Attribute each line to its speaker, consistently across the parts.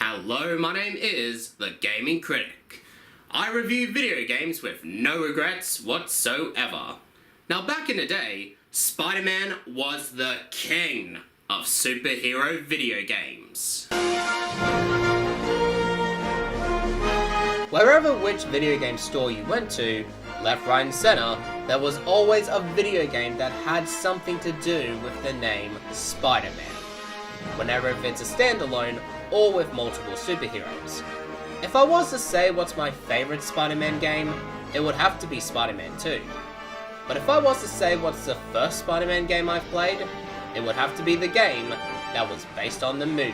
Speaker 1: Hello, my name is the Gaming Critic. I review video games with no regrets whatsoever. Now, back in the day, Spider-Man was the king of superhero video games. Wherever which video game store you went to, left, right and center, there was always a video game that had something to do with the name Spider-Man. Whenever if it's a standalone or with multiple superheroes. If I was to say what's my favorite Spider-Man game, it would have to be Spider-Man 2. But if I was to say what's the first Spider-Man game I've played, it would have to be the game that was based on the movie.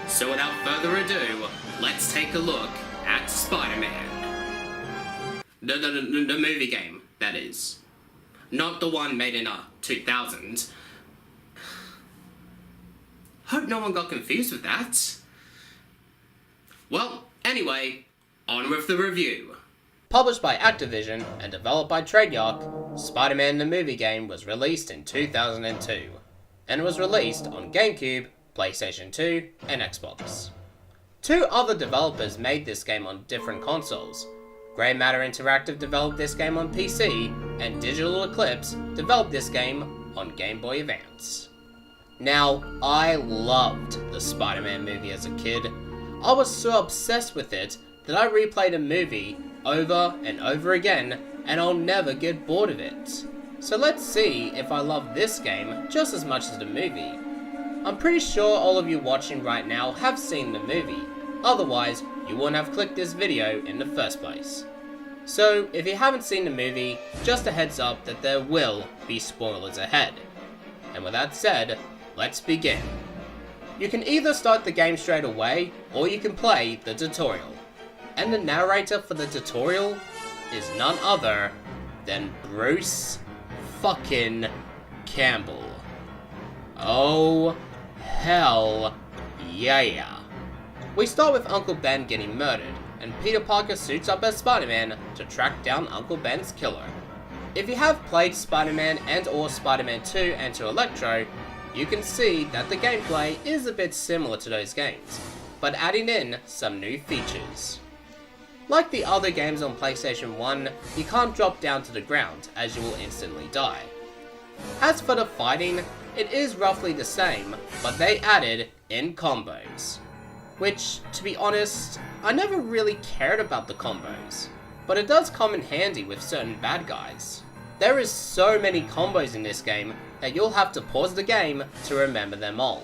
Speaker 1: So without further ado, let's take a look at Spider-Man. The movie game, that is. Not the one made in 2000. Hope no one got confused with that. Well, anyway, on with the review. Published by Activision and developed by Treyarch, Spider-Man the movie game was released in 2002, and was released on GameCube, PlayStation 2, and Xbox. Two other developers made this game on different consoles. Grey Matter Interactive developed this game on PC, and Digital Eclipse developed this game on Game Boy Advance. Now, I loved the Spider-Man movie as a kid. I was so obsessed with it that I replayed a movie over and over again, and I'll never get bored of it. So let's see if I love this game just as much as the movie. I'm pretty sure all of you watching right now have seen the movie, otherwise you wouldn't have clicked this video in the first place. So if you haven't seen the movie, just a heads up that there will be spoilers ahead. And with that said, let's begin. You can either start the game straight away, or you can play the tutorial. And the narrator for the tutorial is none other than Bruce fucking Campbell. Oh, hell yeah. We start with Uncle Ben getting murdered, and Peter Parker suits up as Spider-Man to track down Uncle Ben's killer. If you have played Spider-Man and or Spider-Man 2 Enter Electro, you can see that the gameplay is a bit similar to those games, but adding in some new features. Like the other games on PlayStation 1, you can't drop down to the ground as you will instantly die. As for the fighting, it is roughly the same, but they added in combos. Which, to be honest, I never really cared about the combos, but it does come in handy with certain bad guys. There is so many combos in this game that you'll have to pause the game to remember them all.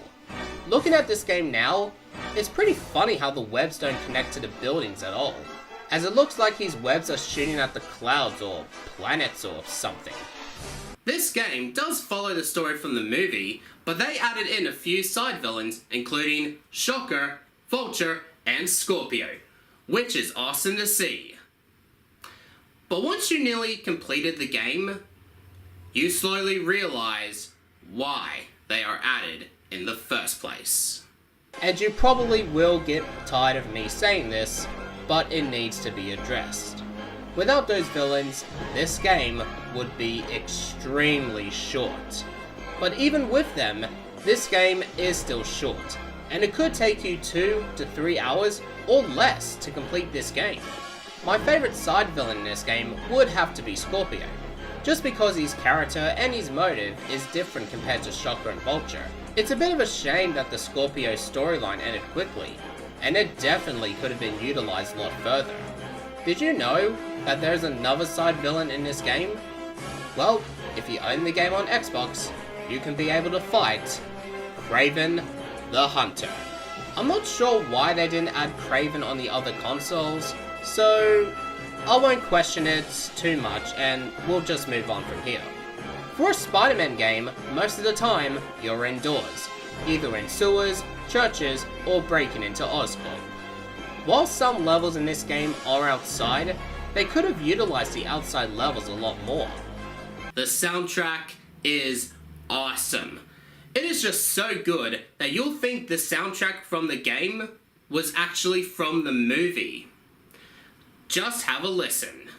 Speaker 1: Looking at this game now, it's pretty funny how the webs don't connect to the buildings at all, as it looks like his webs are shooting at the clouds or planets or something. This game does follow the story from the movie, but they added in a few side villains, including Shocker, Vulture, and Scorpio, which is awesome to see. But once you nearly completed the game, you slowly realize why they are added in the first place. And you probably will get tired of me saying this, but it needs to be addressed. Without those villains, this game would be extremely short. But even with them, this game is still short, and it could take you 2 to 3 hours or less to complete this game. My favourite side villain in this game would have to be Scorpio, just because his character and his motive is different compared to Shocker and Vulture. It's a bit of a shame that the Scorpio storyline ended quickly, and it definitely could have been utilised a lot further. Did you know that there's another side villain in this game? Well, if you own the game on Xbox, you can be able to fight Kraven the Hunter. I'm not sure why they didn't add Kraven on the other consoles, so I won't question it too much and we'll just move on from here. For a Spider-Man game, most of the time you're indoors, either in sewers, churches, or breaking into Oscorp. While some levels in this game are outside, they could have utilized the outside levels a lot more. The soundtrack is awesome. It is just so good that you'll think the soundtrack from the game was actually from the movie. Just have a listen.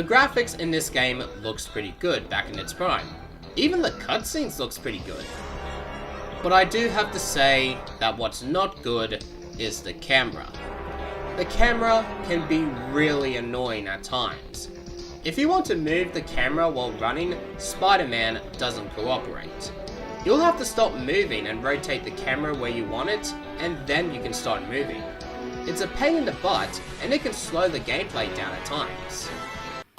Speaker 1: The graphics in this game looks pretty good back in its prime. Even the cutscenes looks pretty good. But I do have to say that what's not good is the camera. The camera can be really annoying at times. If you want to move the camera while running, Spider-Man doesn't cooperate. You'll have to stop moving and rotate the camera where you want it, and then you can start moving. It's a pain in the butt, and it can slow the gameplay down at times.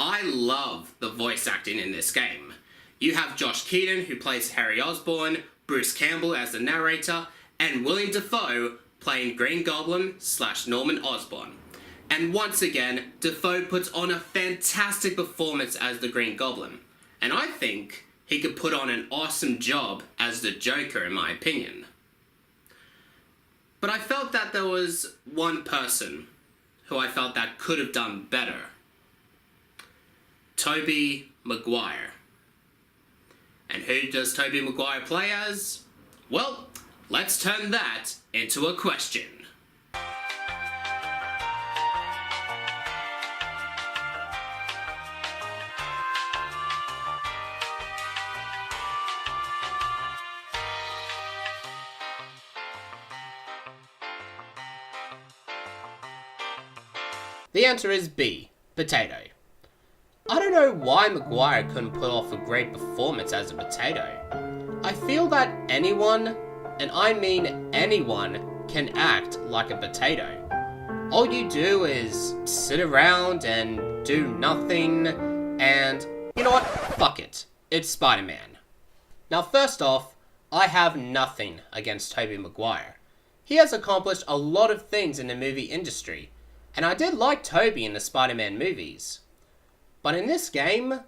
Speaker 1: I love the voice acting in this game. You have Josh Keaton, who plays Harry Osborn, Bruce Campbell as the narrator, and William Dafoe playing Green Goblin / Norman Osborn. And once again, Dafoe puts on a fantastic performance as the Green Goblin. And I think he could put on an awesome job as the Joker, in my opinion. But I felt that there was one person who I felt that could have done better. Tobey Maguire. And who does Tobey Maguire play as? Well, let's turn that into a question. The answer is B, potato. I don't know why Maguire couldn't put off a great performance as a potato. I feel that anyone, and I mean anyone, can act like a potato. All you do is sit around and do nothing, and you know what? Fuck it. It's Spider-Man. Now first off, I have nothing against Tobey Maguire. He has accomplished a lot of things in the movie industry, and I did like Tobey in the Spider-Man movies. But in this game,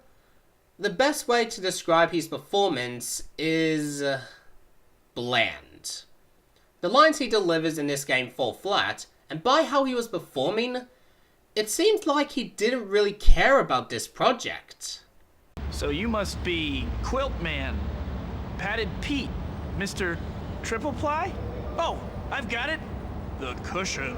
Speaker 1: the best way to describe his performance is bland. The lines he delivers in this game fall flat, and by how he was performing, it seemed like he didn't really care about this project.
Speaker 2: So you must be Quilt Man, Padded Pete, Mr. Triple Ply? Oh, I've got it. The cushion.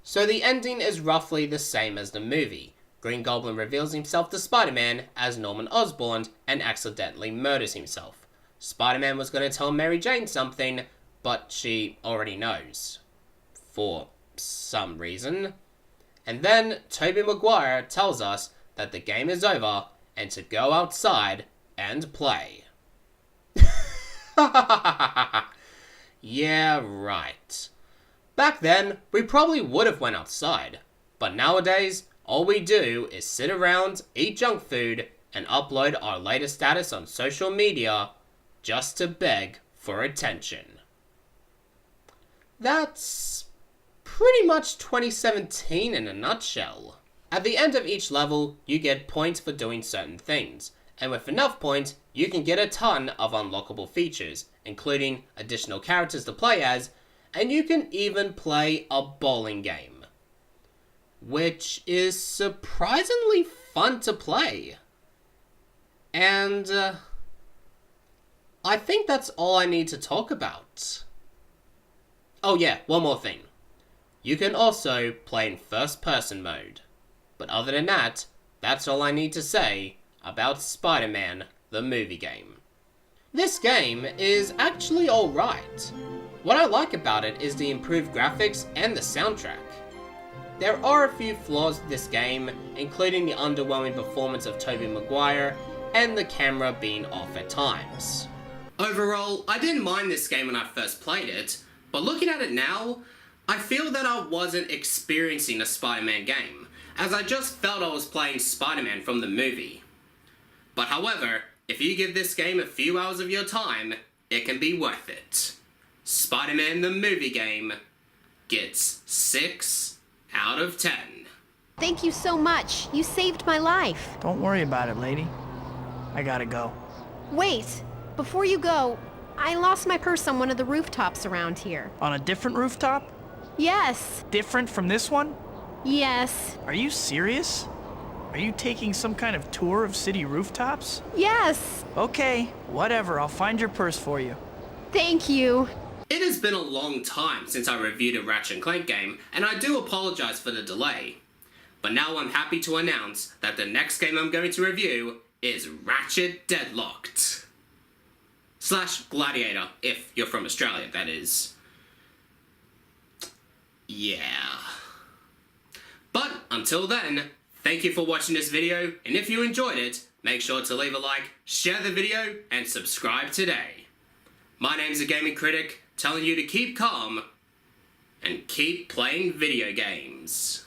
Speaker 1: So the ending is roughly the same as the movie. Green Goblin reveals himself to Spider-Man as Norman Osborn and accidentally murders himself. Spider-Man was going to tell Mary Jane something, but she already knows. For some reason. And then Tobey Maguire tells us that the game is over and to go outside and play. Yeah, right. Back then, we probably would have went outside, but nowadays, all we do is sit around, eat junk food, and upload our latest status on social media just to beg for attention. That's pretty much 2017 in a nutshell. At the end of each level, you get points for doing certain things, and with enough points, you can get a ton of unlockable features, including additional characters to play as, and you can even play a bowling game, which is surprisingly fun to play. And I think that's all I need to talk about. Oh yeah, one more thing. You can also play in first person mode. But other than that, that's all I need to say about Spider-Man, the movie game. This game is actually alright. What I like about it is the improved graphics and the soundtrack. There are a few flaws with this game, including the underwhelming performance of Tobey Maguire and the camera being off at times. Overall, I didn't mind this game when I first played it, but looking at it now, I feel that I wasn't experiencing a Spider-Man game, as I just felt I was playing Spider-Man from the movie. But however, if you give this game a few hours of your time, it can be worth it. Spider-Man the movie game gets 6 out of 10.
Speaker 3: Thank you so much. You saved my life.
Speaker 2: Don't worry about it, lady. I gotta go.
Speaker 3: Wait, before you go, I lost my purse on one of the rooftops around here.
Speaker 2: On a different rooftop?
Speaker 3: Yes.
Speaker 2: Different from this one?
Speaker 3: Yes.
Speaker 2: Are you serious? Are you taking some kind of tour of city rooftops?
Speaker 3: Yes.
Speaker 2: Okay, whatever. I'll find your purse for you.
Speaker 3: Thank you.
Speaker 1: It has been a long time since I reviewed a Ratchet & Clank game, and I do apologize for the delay. but now I'm happy to announce that the next game I'm going to review is Ratchet Deadlocked. / Gladiator, if you're from Australia, that is. Yeah. But until then, thank you for watching this video, and if you enjoyed it, make sure to leave a like, share the video, and subscribe today. My name's the Gaming Critic, telling you to keep calm and keep playing video games.